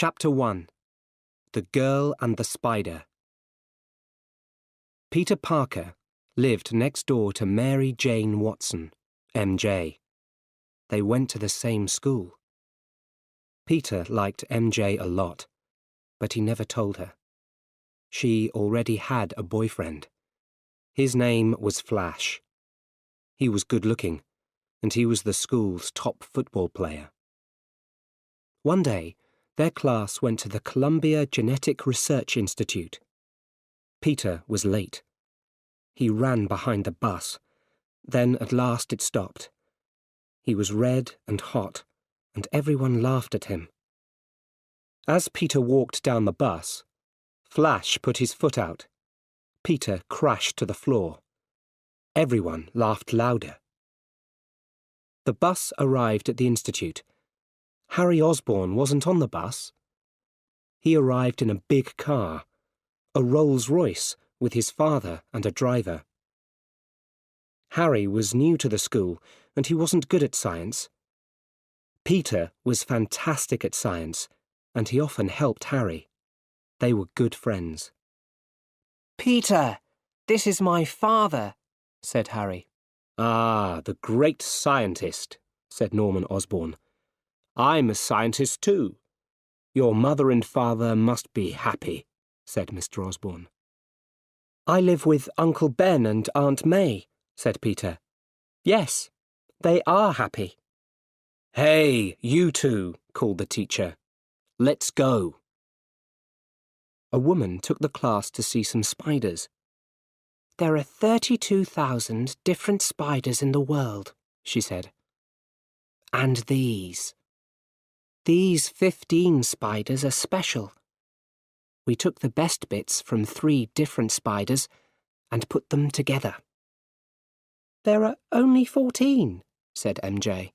Chapter 1. The Girl and the Spider. Peter Parker lived next door to Mary Jane Watson, MJ. They went to the same school. Peter liked MJ a lot, but he never told her. She already had a boyfriend. His name was Flash. He was good-looking, and he was the school's top football player. One day, their class went to the Columbia Genetic Research Institute. Peter was late. He ran behind the bus. Then at last it stopped. He was red and hot, and everyone laughed at him. As Peter walked down the bus, Flash put his foot out. Peter crashed to the floor. Everyone laughed louder. The bus arrived at the institute. Harry Osborn wasn't on the bus. He arrived in a big car, a Rolls-Royce with his father and a driver. Harry was new to the school and he wasn't good at science. Peter was fantastic at science and he often helped Harry. They were good friends. "Peter, this is my father," said Harry. "Ah, the great scientist," said Norman Osborn. "I'm a scientist too. Your mother and father must be happy," said Mr. Osborn. "I live with Uncle Ben and Aunt May," said Peter. "Yes, they are happy." "Hey, you two," called the teacher. "Let's go." A woman took the class to see some spiders. "There are 32,000 different spiders in the world," she said. "And these 15 spiders are special. We took the best bits from 3 different spiders and put them together." "There are only 14, said MJ.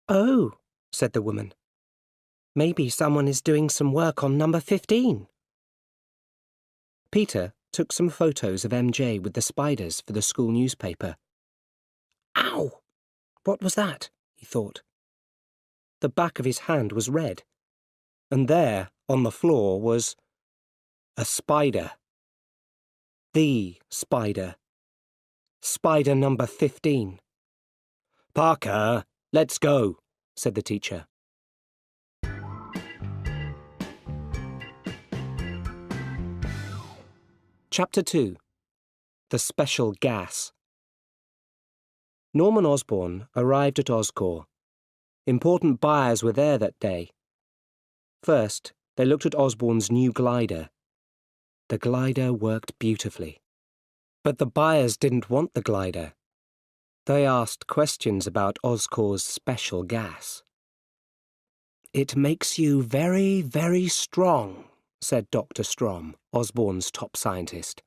"Oh," said the woman. "Maybe someone is doing some work on number 15. Peter took some photos of MJ with the spiders for the school newspaper. "Ow! What was that?" he thought. The back of his hand was red, and there, on the floor, was a spider. The spider. Spider number 15. "Parker, let's go," said the teacher. Chapter 2. The Special Gas. Norman Osborn arrived at Oscorp. Important buyers were there that day. First, they looked at Osborn's new glider. The glider worked beautifully. But the buyers didn't want the glider. They asked questions about Oscorp's special gas. "It makes you very, very strong," said Dr. Strom, Osborn's top scientist.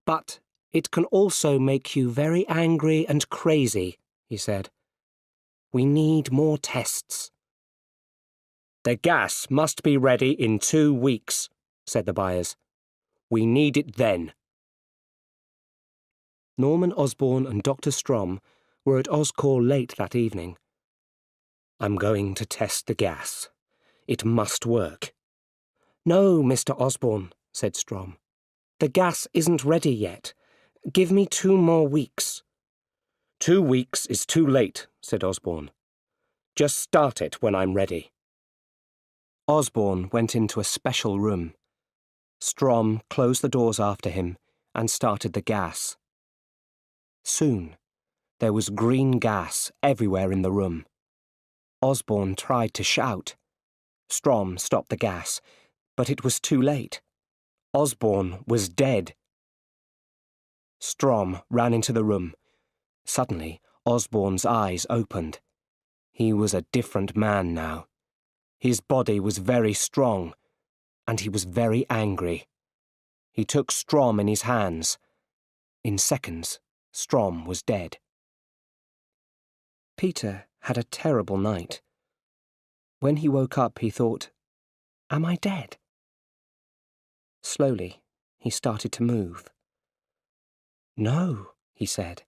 "But it can also make you very angry and crazy," he said. "We need more tests." "The gas must be ready in 2 weeks," said the buyers. "We need it then." Norman Osborn and Dr. Strom were at Oscorp late that evening. "I'm going to test the gas. It must work." "No, Mr. Osborn," said Strom. "The gas isn't ready yet. Give me 2 more weeks." 2 weeks is too late, said Osborn. "Just start it when I'm ready." Osborn went into a special room. Strom closed the doors after him and started the gas. Soon, there was green gas everywhere in the room. Osborn tried to shout. Strom stopped the gas, but it was too late. Osborn was dead. Strom ran into the room. Suddenly, Osborn's eyes opened. He was a different man now. His body was very strong, and he was very angry. He took Strom in his hands. In seconds, Strom was dead. Peter had a terrible night. When he woke up, he thought, "Am I dead?" Slowly, he started to move. "No," he said.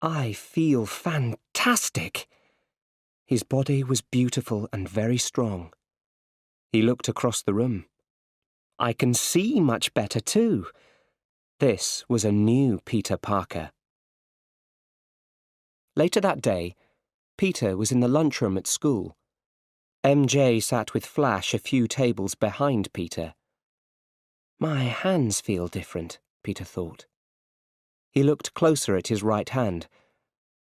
"I feel fantastic." His body was beautiful and very strong. He looked across the room. I can see much better too. This was a new Peter Parker. Later that day, Peter was in the lunchroom at school. MJ sat with Flash a few tables behind Peter. My hands feel different, Peter thought. He looked closer at his right hand.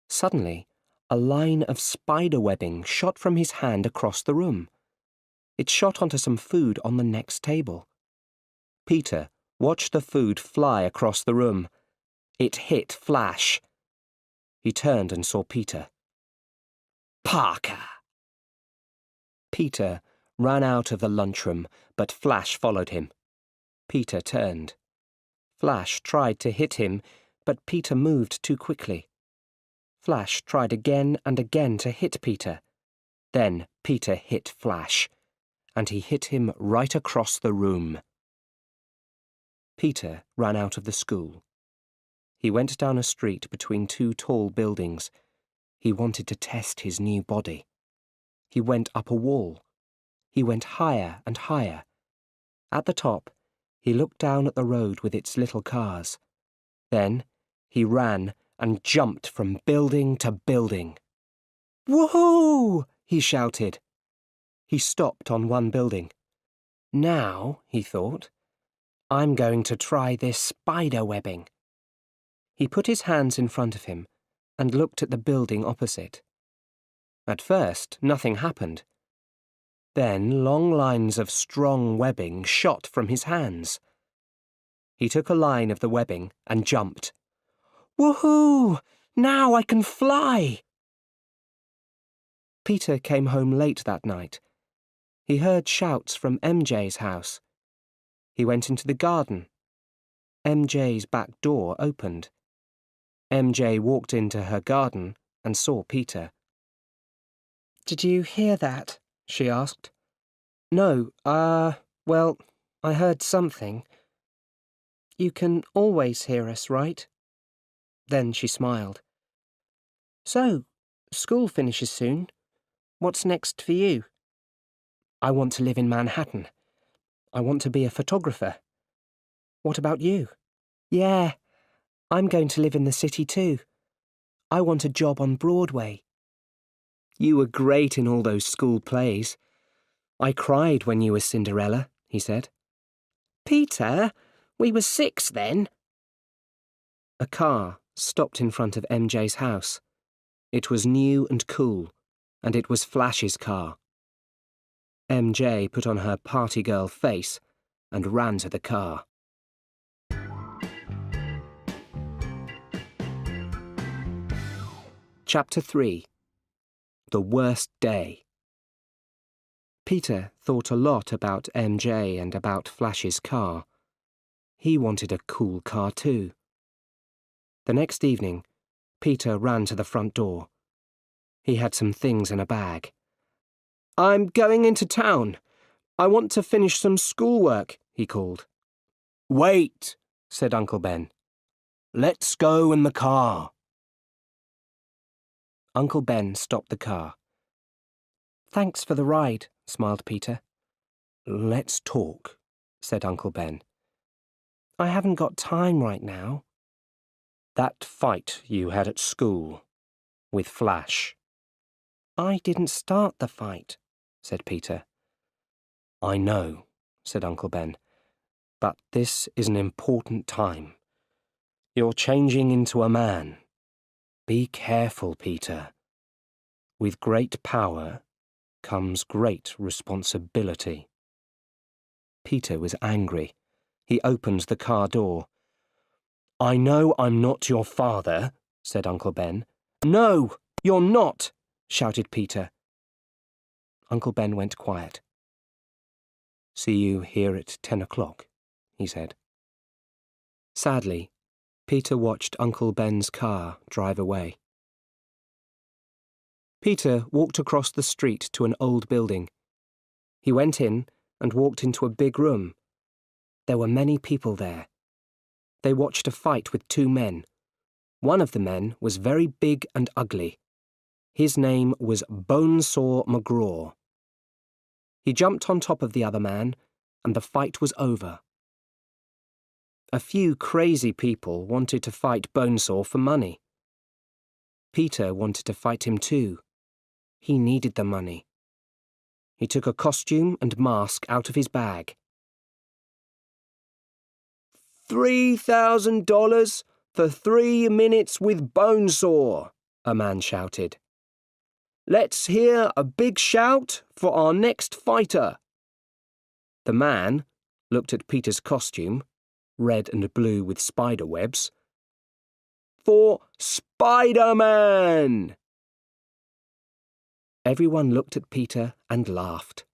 Suddenly, a line of spider webbing shot from his hand across the room. It shot onto some food on the next table. Peter watched the food fly across the room. It hit Flash. He turned and saw Peter. Parker! Peter ran out of the lunchroom, but Flash followed him. Peter turned. Flash tried to hit him, but Peter moved too quickly. Flash tried again and again to hit Peter. Then Peter hit Flash, and he hit him right across the room. Peter ran out of the school. He went down a street between two tall buildings. He wanted to test his new body. He went up a wall. He went higher and higher. At the top, he looked down at the road with its little cars. Then he ran and jumped from building to building. Woohoo! He shouted. He stopped on one building. Now, he thought, I'm going to try this spider webbing. He put his hands in front of him and looked at the building opposite. At first, nothing happened. Then long lines of strong webbing shot from his hands. He took a line of the webbing and jumped. Woohoo! Now I can fly! Peter came home late that night. He heard shouts from MJ's house. He went into the garden. MJ's back door opened. MJ walked into her garden and saw Peter. Did you hear that? She asked. No, well, I heard something. You can always hear us, right? Then she smiled. So, school finishes soon. What's next for you? I want to live in Manhattan. I want to be a photographer. What about you? Yeah, I'm going to live in the city too. I want a job on Broadway. You were great in all those school plays. I cried when you were Cinderella, he said. Peter, we were 6 then. A car stopped in front of MJ's house. It was new and cool, and it was Flash's car. MJ put on her party girl face and ran to the car. Chapter 3. The Worst Day. Peter thought a lot about MJ and about Flash's car. He wanted a cool car too. The next evening, Peter ran to the front door. He had some things in a bag. I'm going into town. I want to finish some schoolwork, he called. Wait, said Uncle Ben. Let's go in the car. Uncle Ben stopped the car. Thanks for the ride, smiled Peter. Let's talk, said Uncle Ben. I haven't got time right now. That fight you had at school, with Flash. I didn't start the fight, said Peter. I know, said Uncle Ben, but this is an important time. You're changing into a man. Be careful, Peter. With great power comes great responsibility. Peter was angry. He opened the car door. I know I'm not your father, said Uncle Ben. No, you're not, shouted Peter. Uncle Ben went quiet. See you here at 10 o'clock, he said. Sadly, Peter watched Uncle Ben's car drive away. Peter walked across the street to an old building. He went in and walked into a big room. There were many people there. They watched a fight with 2 men. One of the men was very big and ugly. His name was Bonesaw McGraw. He jumped on top of the other man, and the fight was over. A few crazy people wanted to fight Bonesaw for money. Peter wanted to fight him too. He needed the money. He took a costume and mask out of his bag. $3,000 for 3 minutes with Bonesaw, a man shouted. Let's hear a big shout for our next fighter. The man looked at Peter's costume, red and blue with spider webs. For Spider-Man! Everyone looked at Peter and laughed.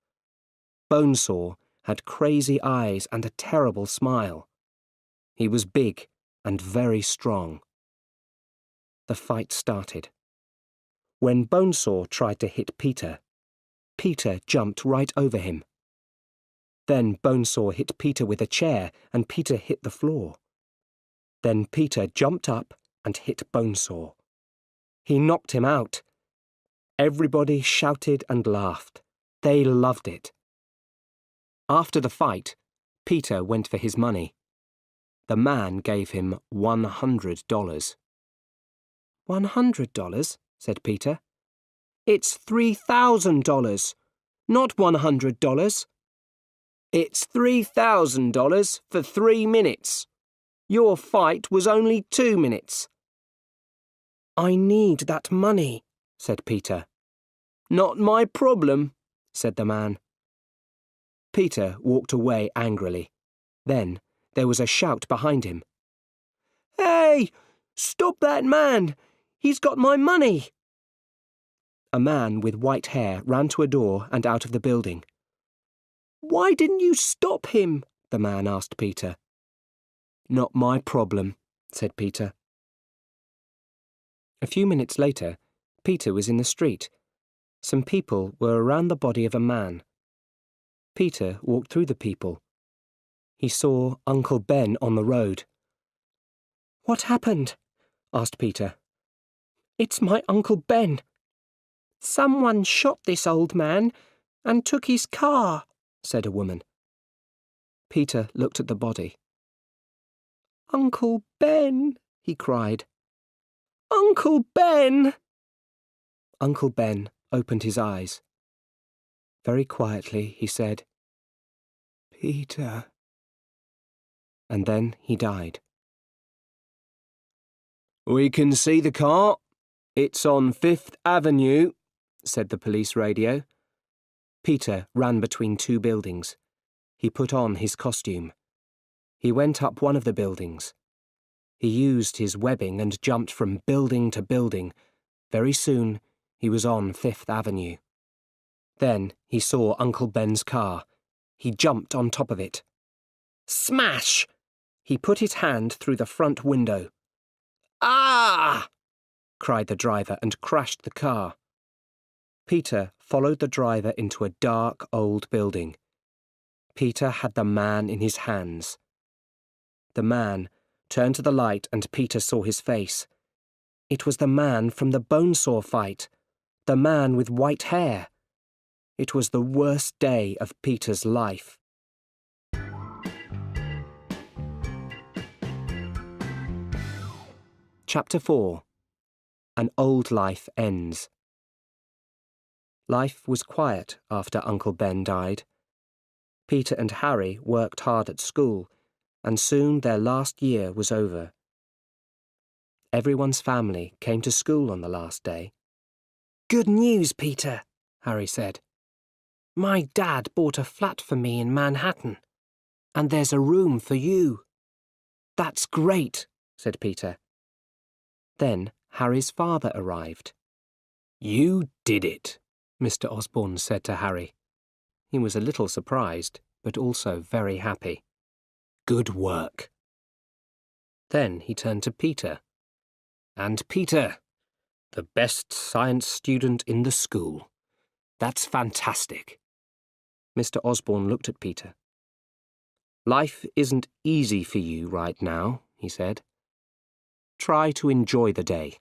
Bonesaw had crazy eyes and a terrible smile. He was big and very strong. The fight started. When Bonesaw tried to hit Peter, Peter jumped right over him. Then Bonesaw hit Peter with a chair and Peter hit the floor. Then Peter jumped up and hit Bonesaw. He knocked him out. Everybody shouted and laughed. They loved it. After the fight, Peter went for his money. The man gave him $100. $100? said Peter. It's $3,000, not $100. It's $3,000 for 3 minutes. Your fight was only 2 minutes. I need that money, said Peter. Not my problem, said the man. Peter walked away angrily. Then there was a shout behind him. Hey! Stop that man! He's got my money! A man with white hair ran to a door and out of the building. Why didn't you stop him? The man asked Peter. Not my problem, said Peter. A few minutes later, Peter was in the street. Some people were around the body of a man. Peter walked through the people. He saw Uncle Ben on the road. What happened? asked Peter. It's my Uncle Ben. Someone shot this old man and took his car, said a woman. Peter looked at the body. Uncle Ben, he cried. Uncle Ben! Uncle Ben opened his eyes. Very quietly he said, Peter. And then he died. We can see the car. It's on 5th Avenue, said the police radio. Peter ran between 2 buildings. He put on his costume. He went up one of the buildings. He used his webbing and jumped from building to building. Very soon, he was on 5th Avenue. Then he saw Uncle Ben's car. He jumped on top of it. Smash! He put his hand through the front window. Ah! cried the driver and crashed the car. Peter followed the driver into a dark old building. Peter had the man in his hands. The man turned to the light and Peter saw his face. It was the man from the Bonesaw fight, the man with white hair. It was the worst day of Peter's life. Chapter 4. An Old Life Ends. Life was quiet after Uncle Ben died. Peter and Harry worked hard at school, and soon their last year was over. Everyone's family came to school on the last day. Good news, Peter, Harry said. My dad bought a flat for me in Manhattan, and there's a room for you. That's great, said Peter. Then Harry's father arrived. You did it, Mr. Osborne said to Harry. He was a little surprised, but also very happy. Good work. Then he turned to Peter. And Peter, the best science student in the school. That's fantastic. Mr. Osborne looked at Peter. Life isn't easy for you right now, he said. Try to enjoy the day.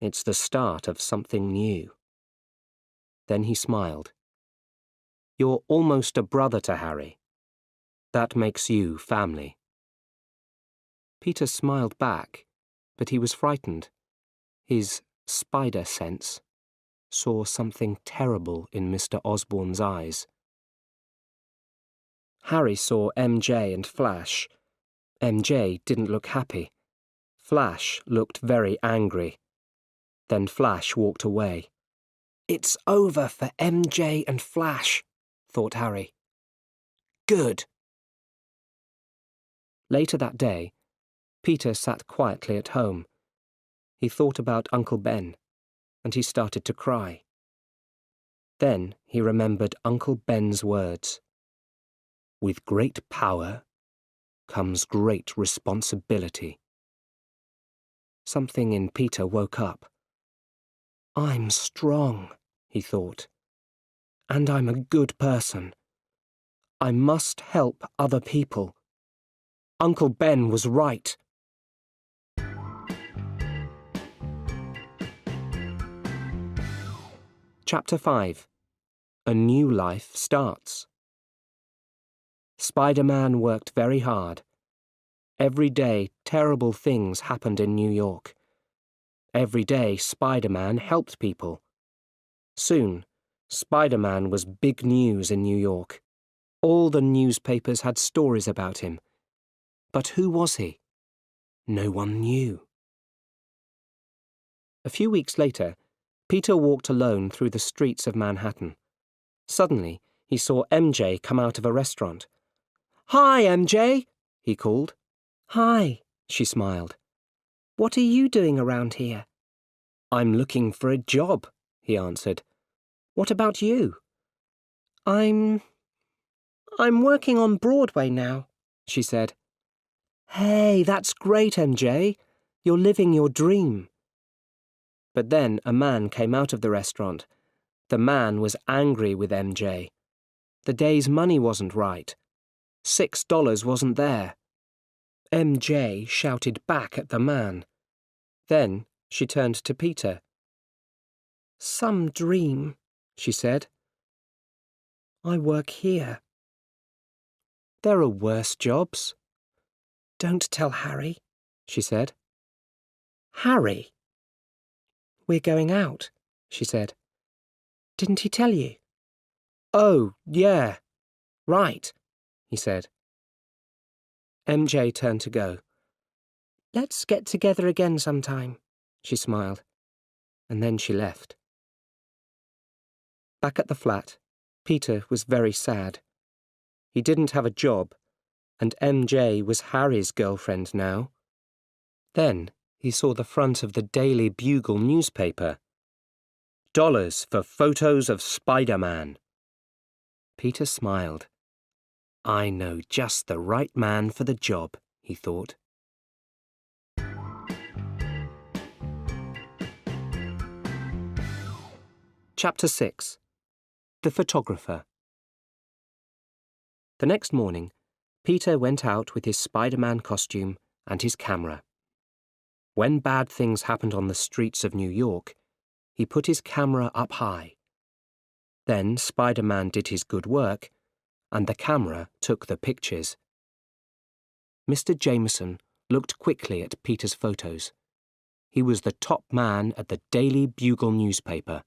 It's the start of something new. Then he smiled. You're almost a brother to Harry. That makes you family. Peter smiled back, but he was frightened. His spider sense saw something terrible in Mr. Osborne's eyes. Harry saw MJ and Flash. MJ didn't look happy. Flash looked very angry. Then Flash walked away. It's over for MJ and Flash, thought Harry. Good. Later that day, Peter sat quietly at home. He thought about Uncle Ben, and he started to cry. Then he remembered Uncle Ben's words. With great power comes great responsibility. Something in Peter woke up. I'm strong, he thought, and I'm a good person. I must help other people. Uncle Ben was right. Chapter 5. A New Life Starts. Spider-Man worked very hard. Every day, terrible things happened in New York. Every day, Spider-Man helped people. Soon, Spider-Man was big news in New York. All the newspapers had stories about him. But who was he? No one knew. A few weeks later, Peter walked alone through the streets of Manhattan. Suddenly, he saw MJ come out of a restaurant. Hi, MJ, he called. Hi, she smiled. What are you doing around here? I'm looking for a job, he answered. What about you? I'm working on Broadway now, she said. Hey, that's great, MJ. You're living your dream. But then a man came out of the restaurant. The man was angry with MJ. The day's money wasn't right. $6 wasn't there. MJ shouted back at the man. Then she turned to Peter. Some dream, she said. I work here. There are worse jobs. Don't tell Harry, she said. Harry? We're going out, she said. Didn't he tell you? Oh, yeah. Right, he said. MJ turned to go. Let's get together again sometime, she smiled, and then she left. Back at the flat, Peter was very sad. He didn't have a job, and MJ was Harry's girlfriend now. Then he saw the front of the Daily Bugle newspaper. $1 for photos of Spider-Man. Peter smiled. I know just the right man for the job, he thought. Chapter 6. The Photographer. The next morning, Peter went out with his Spider-Man costume and his camera. When bad things happened on the streets of New York, he put his camera up high. Then Spider-Man did his good work, and the camera took the pictures. Mr. Jameson looked quickly at Peter's photos. He was the top man at the Daily Bugle newspaper.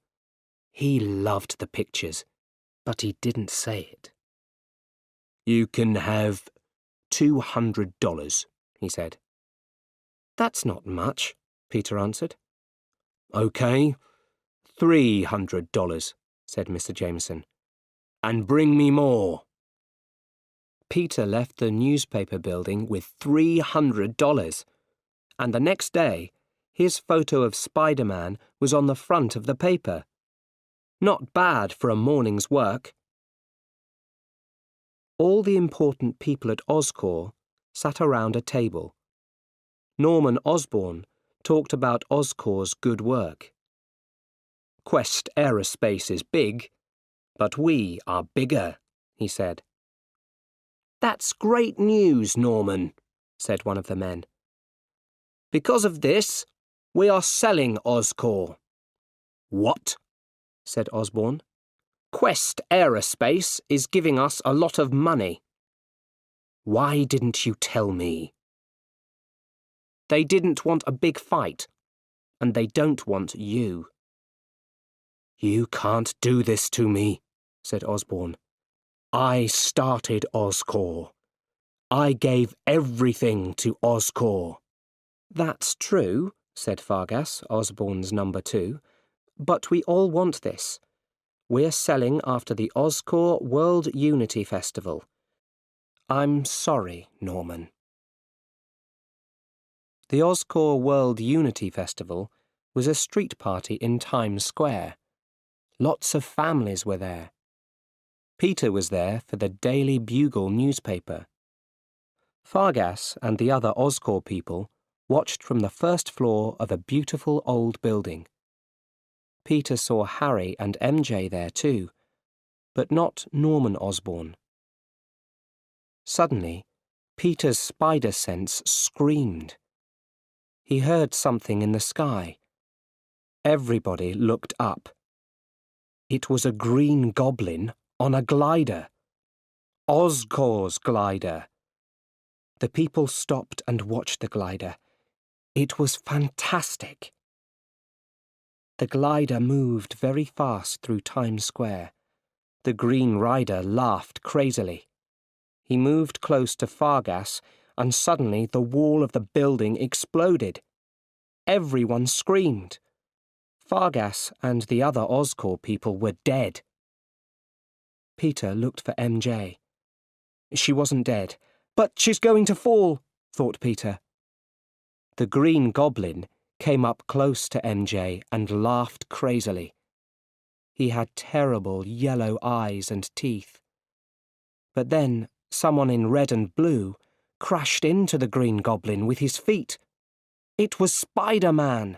He loved the pictures, but he didn't say it. You can have $200, he said. That's not much, Peter answered. OK, $300, said Mr. Jameson. And bring me more. Peter left the newspaper building with $300, and the next day, his photo of Spider-Man was on the front of the paper. Not bad for a morning's work. All the important people at Oscorp sat around a table. Norman Osborn talked about Oscorp's good work. Quest Aerospace is big, but we are bigger, he said. That's great news, Norman, said one of the men. Because of this, we are selling Oscorp. What? Said Osborn. Quest Aerospace is giving us a lot of money. Why didn't you tell me? They didn't want a big fight, and they don't want you. You can't do this to me, said Osborne. I started Oscorp. I gave everything to Oscorp. That's true, said Fargas, Osborne's number 2, but we all want this. We're selling after the Oscorp World Unity Festival. I'm sorry, Norman. The Oscorp World Unity Festival was a street party in Times Square. Lots of families were there. Peter was there for the Daily Bugle newspaper. Fargas and the other Oscorp people watched from the first floor of a beautiful old building. Peter saw Harry and MJ there too, but not Norman Osborne. Suddenly, Peter's spider sense screamed. He heard something in the sky. Everybody looked up. It was a green goblin on a glider. Oscorp's glider. The people stopped and watched the glider. It was fantastic. The glider moved very fast through Times Square. The Green Rider laughed crazily. He moved close to Fargas, and suddenly the wall of the building exploded. Everyone screamed. Fargas and the other Oscorp people were dead. Peter looked for MJ. She wasn't dead. But she's going to fall, thought Peter. The Green Goblin came up close to MJ and laughed crazily. He had terrible yellow eyes and teeth. But then someone in red and blue crashed into the Green Goblin with his feet. It was Spider-Man.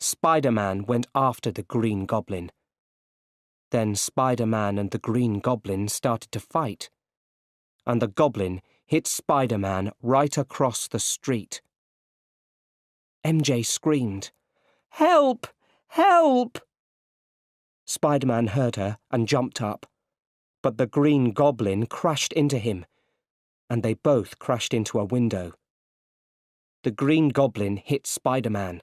Spider-Man went after the Green Goblin. Then Spider-Man and the Green Goblin started to fight, and the Goblin hit Spider-Man right across the street. MJ screamed, "Help! Help!" Spider-Man heard her and jumped up, but the Green Goblin crashed into him, and they both crashed into a window. The Green Goblin hit Spider-Man.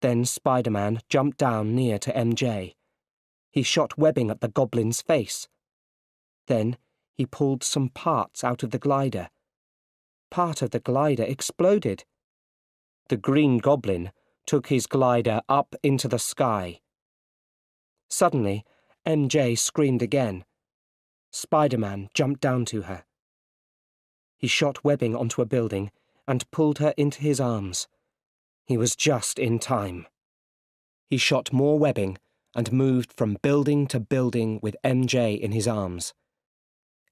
Then Spider-Man jumped down near to MJ. He shot webbing at the Goblin's face. Then he pulled some parts out of the glider. Part of the glider exploded. The Green Goblin took his glider up into the sky. Suddenly, MJ screamed again. Spider-Man jumped down to her. He shot webbing onto a building and pulled her into his arms. He was just in time. He shot more webbing and moved from building to building with MJ in his arms.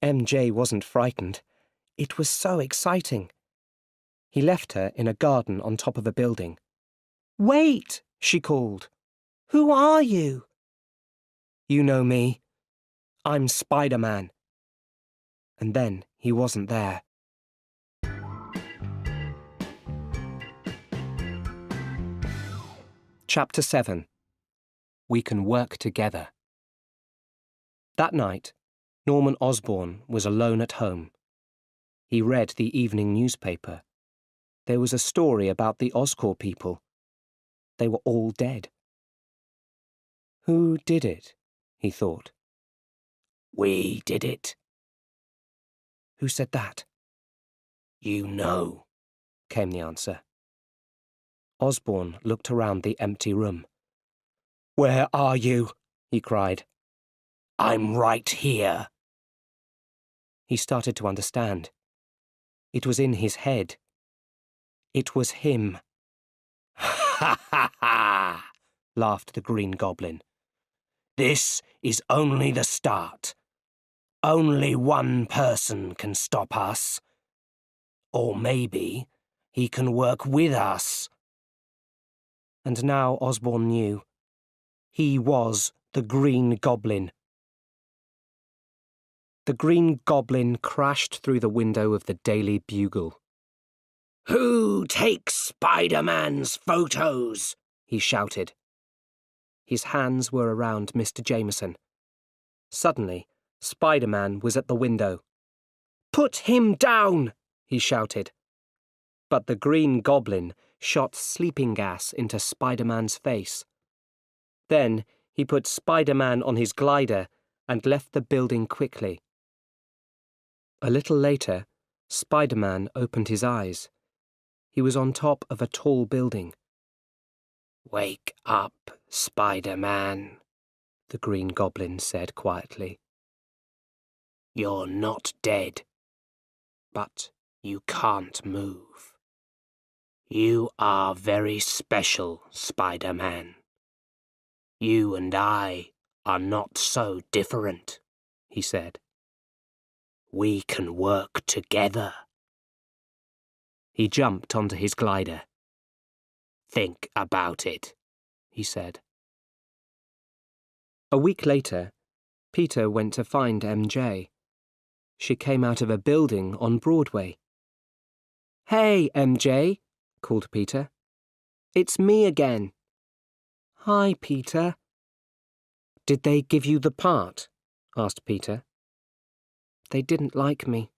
MJ wasn't frightened. It was so exciting. He left her in a garden on top of a building. "Wait!" she called. "Who are you?" "You know me. I'm Spider-Man." And then he wasn't there. Chapter 7. We Can Work Together. That night, Norman Osborne was alone at home. He read the evening newspaper. There was a story about the Oscorp people. They were all dead. Who did it? He thought. We did it. Who said that? You know, came the answer. Osborne looked around the empty room. Where are you? He cried. I'm right here. He started to understand. It was in his head. It was him. Ha ha ha! Laughed the Green Goblin. This is only the start. Only one person can stop us. Or maybe he can work with us. And now Osborne knew. He was the Green Goblin. The Green Goblin crashed through the window of the Daily Bugle. Who takes Spider-Man's photos? He shouted. His hands were around Mr. Jameson. Suddenly, Spider-Man was at the window. "Put him down!" he shouted. But the Green Goblin shot sleeping gas into Spider-Man's face. Then he put Spider-Man on his glider and left the building quickly. A little later, Spider-Man opened his eyes. He was on top of a tall building. "Wake up, Spider-Man," the Green Goblin said quietly. "You're not dead, but you can't move. You are very special, Spider-Man. You and I are not so different," he said. "We can work together." He jumped onto his glider. "Think about it," he said. A week later, Peter went to find MJ. She came out of a building on Broadway. "Hey, MJ," called Peter. "It's me again." "Hi, Peter." "Did they give you the part?" asked Peter. "They didn't like me,"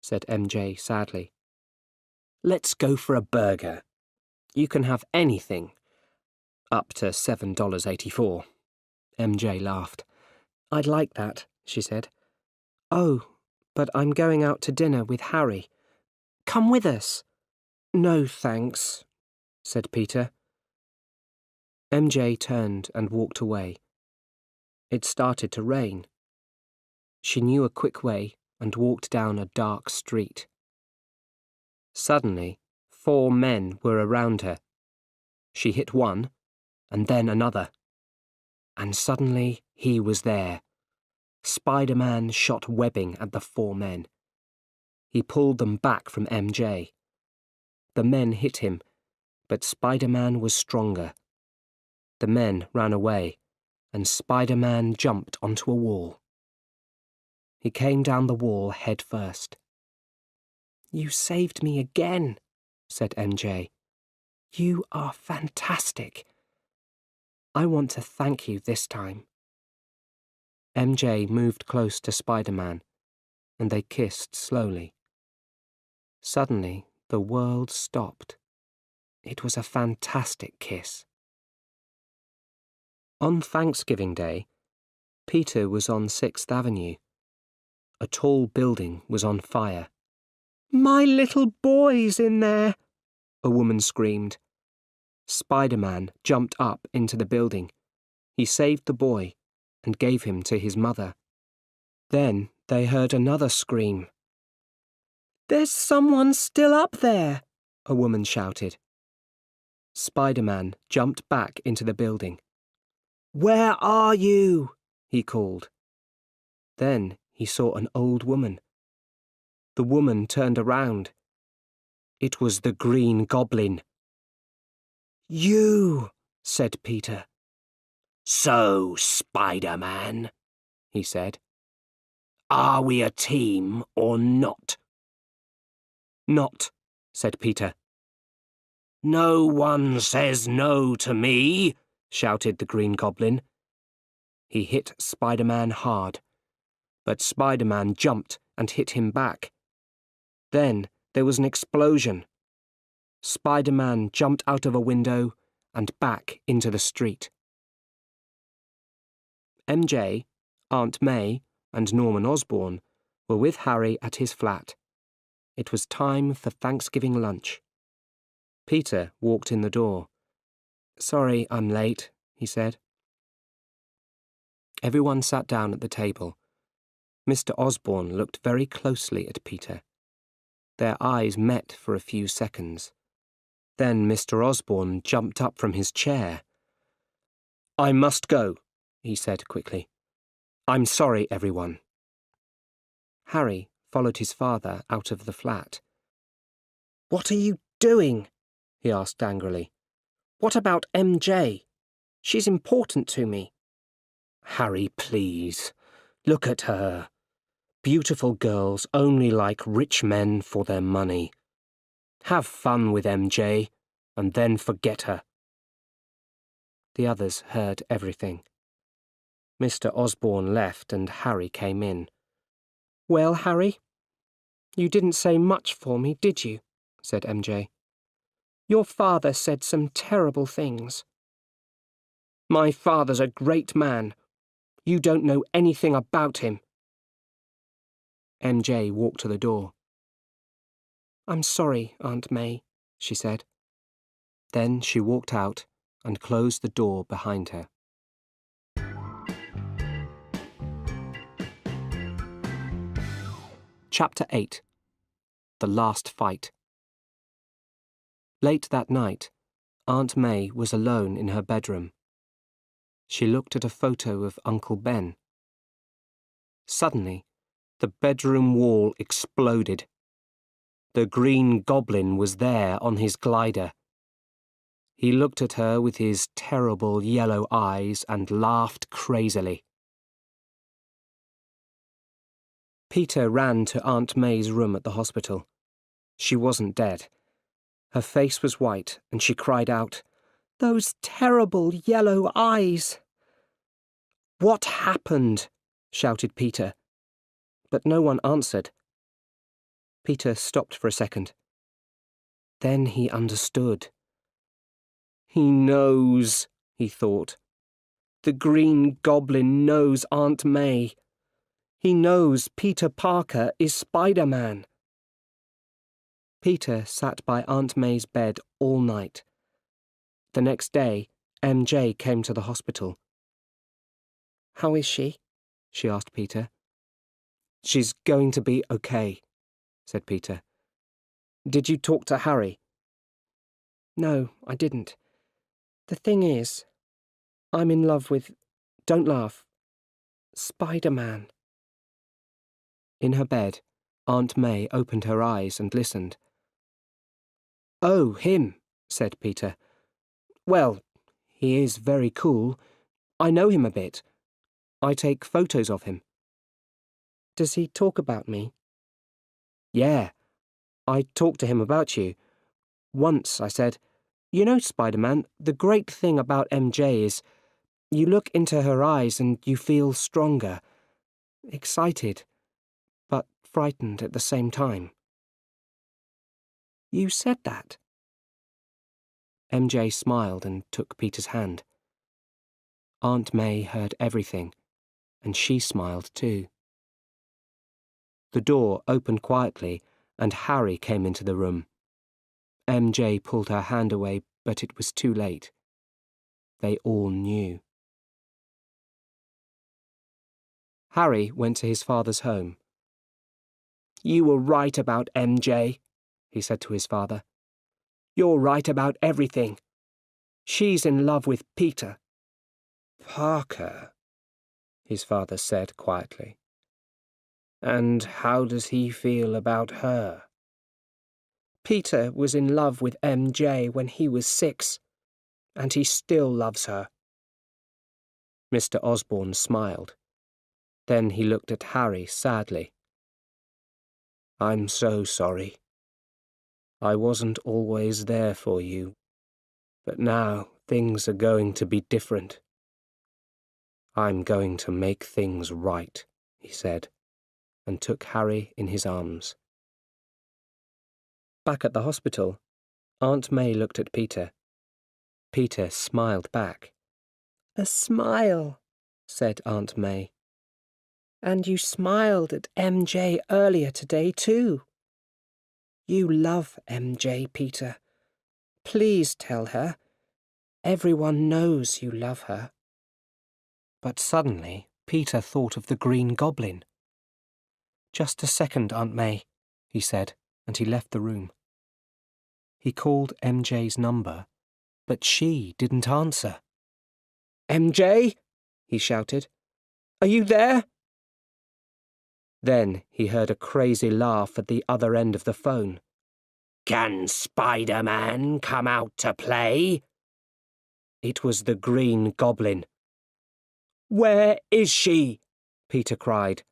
said MJ sadly. "Let's go for a burger. You can have anything. Up to $7.84. MJ laughed. "I'd like that," she said. "Oh, but I'm going out to dinner with Harry. Come with us." "No, thanks," said Peter. MJ turned and walked away. It started to rain. She knew a quick way and walked down a dark street. Suddenly, 4 men were around her. She hit one, and then another. And suddenly he was there. Spider-Man shot webbing at the 4 men. He pulled them back from MJ. The men hit him, but Spider-Man was stronger. The men ran away, and Spider-Man jumped onto a wall. He came down the wall head first. "You saved me again," said MJ. "You are fantastic. I want to thank you this time." MJ moved close to Spider-Man, and they kissed slowly. Suddenly, the world stopped. It was a fantastic kiss. On Thanksgiving Day, Peter was on 6th Avenue. A tall building was on fire. "My little boy's in there!" a woman screamed. Spider-Man jumped up into the building. He saved the boy and gave him to his mother. Then they heard another scream. "There's someone still up there!" a woman shouted. Spider-Man jumped back into the building. "Where are you?" he called. Then he saw an old woman. The woman turned around. It was the Green Goblin. "You," said Peter. "So, Spider-Man," he said. "Are we a team or not?" "Not," said Peter. "No one says no to me," shouted the Green Goblin. He hit Spider-Man hard, but Spider-Man jumped and hit him back. Then there was an explosion. Spider-Man jumped out of a window and back into the street. MJ, Aunt May, and Norman Osborn were with Harry at his flat. It was time for Thanksgiving lunch. Peter walked in the door. "Sorry, I'm late," he said. Everyone sat down at the table. Mr. Osborn looked very closely at Peter. Their eyes met for a few seconds. Then Mr. Osborn jumped up from his chair. "I must go," he said quickly. "I'm sorry, everyone." Harry followed his father out of the flat. "What are you doing?" he asked angrily. "What about MJ? She's important to me." "Harry, please. Look at her. Beautiful girls only like rich men for their money. Have fun with MJ, and then forget her." The others heard everything. Mr. Osborne left and Harry came in. "Well, Harry, you didn't say much for me, did you?" said MJ. "Your father said some terrible things." "My father's a great man. You don't know anything about him." MJ walked to the door. "I'm sorry, Aunt May," she said. Then she walked out and closed the door behind her. Chapter 8. The Last Fight. Late that night, Aunt May was alone in her bedroom. She looked at a photo of Uncle Ben. Suddenly, the bedroom wall exploded. The Green Goblin was there on his glider. He looked at her with his terrible yellow eyes and laughed crazily. Peter ran to Aunt May's room at the hospital. She wasn't dead. Her face was white, and she cried out, "Those terrible yellow eyes!" "What happened?" shouted Peter. But no one answered. Peter stopped for a second. Then he understood. "He knows," he thought. "The Green Goblin knows Aunt May. He knows Peter Parker is Spider-Man." Peter sat by Aunt May's bed all night. The next day, MJ came to the hospital. "How is she?" she asked Peter. "She's going to be okay," said Peter. "Did you talk to Harry?" "No, I didn't. The thing is, I'm in love with, don't laugh, Spider-Man." In her bed, Aunt May opened her eyes and listened. "Oh, him," said Peter. "Well, he is very cool. I know him a bit. I take photos of him." "Does he talk about me?" "Yeah, I talked to him about you. Once I said, 'You know, Spider-Man, the great thing about MJ is you look into her eyes and you feel stronger, excited, but frightened at the same time.'" "You said that?" MJ smiled and took Peter's hand. Aunt May heard everything, and she smiled too. The door opened quietly, and Harry came into the room. MJ pulled her hand away, but it was too late. They all knew. Harry went to his father's home. "You were right about MJ," he said to his father. "You're right about everything. She's in love with Peter." "Parker," his father said quietly. "And how does he feel about her?" "Peter was in love with MJ when he was 6, and he still loves her." Mr. Osborne smiled. Then he looked at Harry sadly. "I'm so sorry. I wasn't always there for you, but now things are going to be different. I'm going to make things right," he said, and took Harry in his arms. Back at the hospital, Aunt May looked at Peter. Peter smiled back. "A smile," said Aunt May. "And you smiled at MJ earlier today, too. You love MJ, Peter. Please tell her. Everyone knows you love her." But suddenly, Peter thought of the Green Goblin. "Just a second, Aunt May," he said, and he left the room. He called MJ's number, but she didn't answer. "MJ?" he shouted. "Are you there?" Then he heard a crazy laugh at the other end of the phone. "Can Spider-Man come out to play?" It was the Green Goblin. "Where is she?" Peter cried.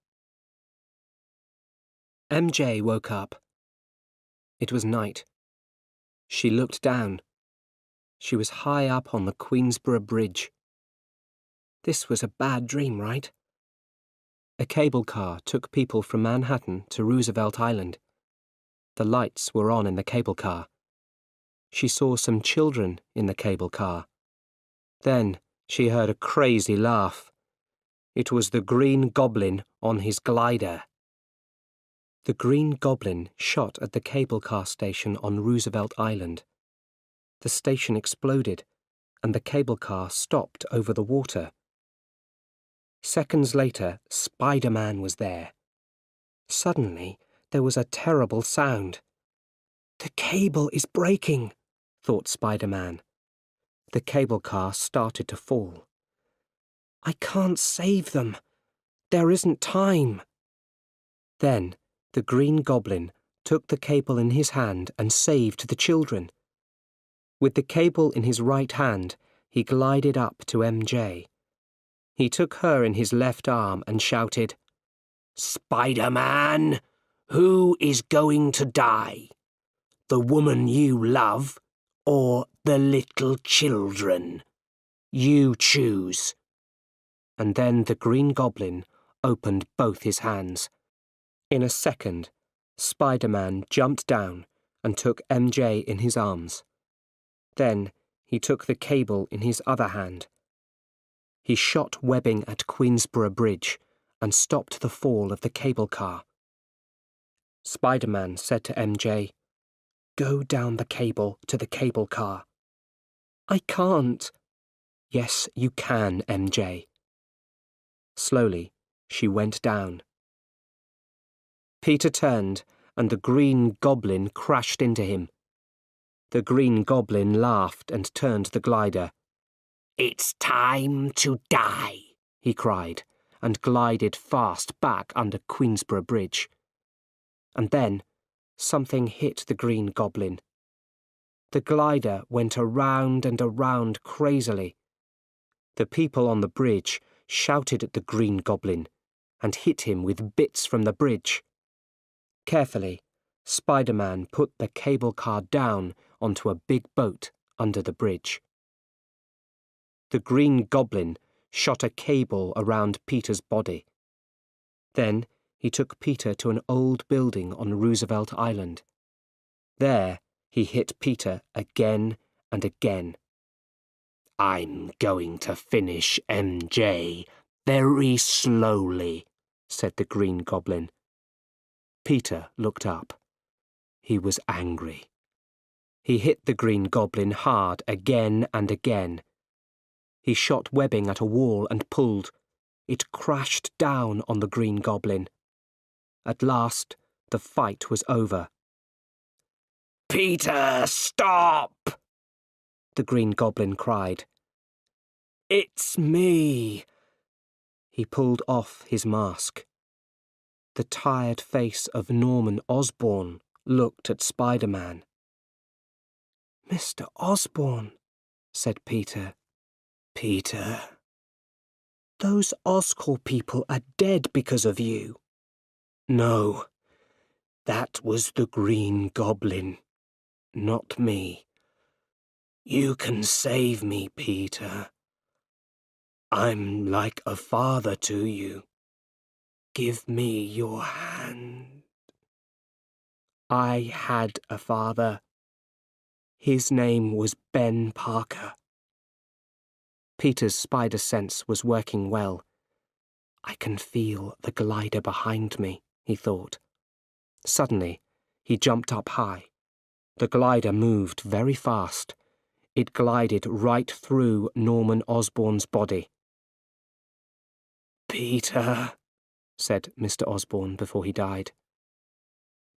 MJ woke up. It was night. She looked down. She was high up on the Queensborough Bridge. This was a bad dream, right? A cable car took people from Manhattan to Roosevelt Island. The lights were on in the cable car. She saw some children in the cable car. Then she heard a crazy laugh. It was the Green Goblin on his glider. The Green Goblin shot at the cable car station on Roosevelt Island. The station exploded, and the cable car stopped over the water. Seconds later, Spider-Man was there. Suddenly, there was a terrible sound. "The cable is breaking," thought Spider-Man. The cable car started to fall. "I can't save them. There isn't time." Then, the Green Goblin took the cable in his hand and saved the children. With the cable in his right hand, he glided up to MJ. He took her in his left arm and shouted, "Spider-Man, who is going to die? The woman you love or the little children? You choose." And then the Green Goblin opened both his hands. In a second, Spider-Man jumped down and took MJ in his arms. Then he took the cable in his other hand. He shot webbing at Queensborough Bridge and stopped the fall of the cable car. Spider-Man said to MJ, "Go down the cable to the cable car." "I can't." "Yes, you can, MJ." Slowly, she went down. Peter turned, and the Green Goblin crashed into him. The Green Goblin laughed and turned the glider. "It's time to die," he cried, and glided fast back under Queensborough Bridge. And then, something hit the Green Goblin. The glider went around and around crazily. The people on the bridge shouted at the Green Goblin and hit him with bits from the bridge. Carefully, Spider-Man put the cable car down onto a big boat under the bridge. The Green Goblin shot a cable around Peter's body. Then he took Peter to an old building on Roosevelt Island. There he hit Peter again and again. "I'm going to finish MJ very slowly," said the Green Goblin. Peter looked up. He was angry. He hit the Green Goblin hard again and again. He shot webbing at a wall and pulled. It crashed down on the Green Goblin. At last, the fight was over. "Peter, stop!" the Green Goblin cried. "It's me." He pulled off his mask. The tired face of Norman Osborn looked at Spider-Man. "Mr. Osborn," said Peter. "Peter, those Oscorp people are dead because of you." "No, that was the Green Goblin, not me. You can save me, Peter. I'm like a father to you. Give me your hand." "I had a father. His name was Ben Parker." Peter's spider sense was working well. "I can feel the glider behind me," he thought. Suddenly, he jumped up high. The glider moved very fast. It glided right through Norman Osborn's body. "Peter," said Mr. Osborn before he died,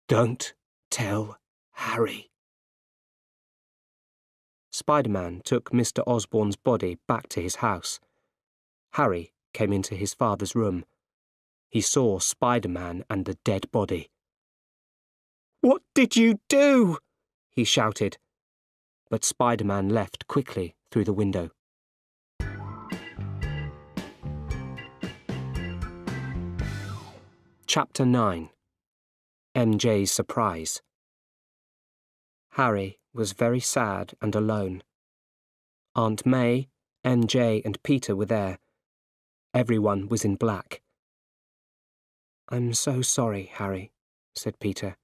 "don't tell Harry." Spider-Man took Mr. Osborn's body back to his house. Harry came into his father's room. He saw Spider-Man and the dead body. "What did you do?" he shouted. But Spider-Man left quickly through the window. Chapter 9. MJ's Surprise. Harry was very sad and alone. Aunt May, MJ and Peter were there. Everyone was in black. "I'm so sorry, Harry," said Peter.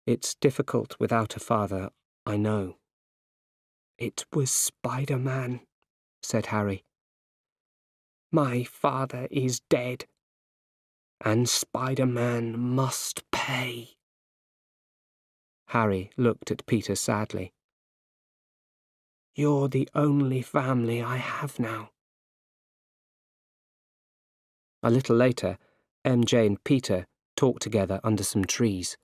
"It's difficult without a father, I know." "It was Spider-Man," said Harry. "My father is dead, and Spider-Man must pay." Harry looked at Peter sadly. "You're the only family I have now." A little later, MJ and Peter talked together under some trees.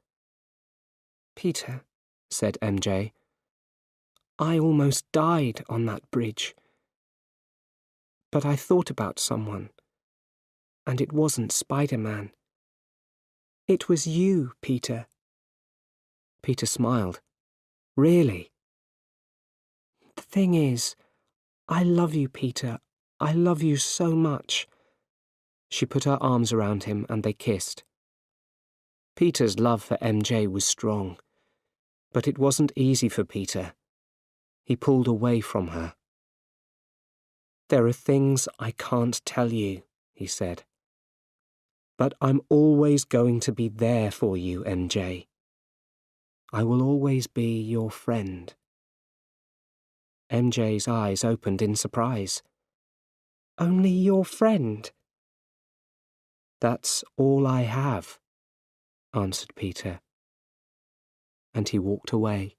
"Peter," said MJ, "I almost died on that bridge. But I thought about someone, and it wasn't Spider-Man. It was you, Peter." Peter smiled. "Really?" "The thing is, I love you, Peter. I love you so much." She put her arms around him and they kissed. Peter's love for MJ was strong, but it wasn't easy for Peter. He pulled away from her. "There are things I can't tell you," he said. "But I'm always going to be there for you, MJ. I will always be your friend." MJ's eyes opened in surprise. "Only your friend?" "That's all I have," answered Peter. And he walked away.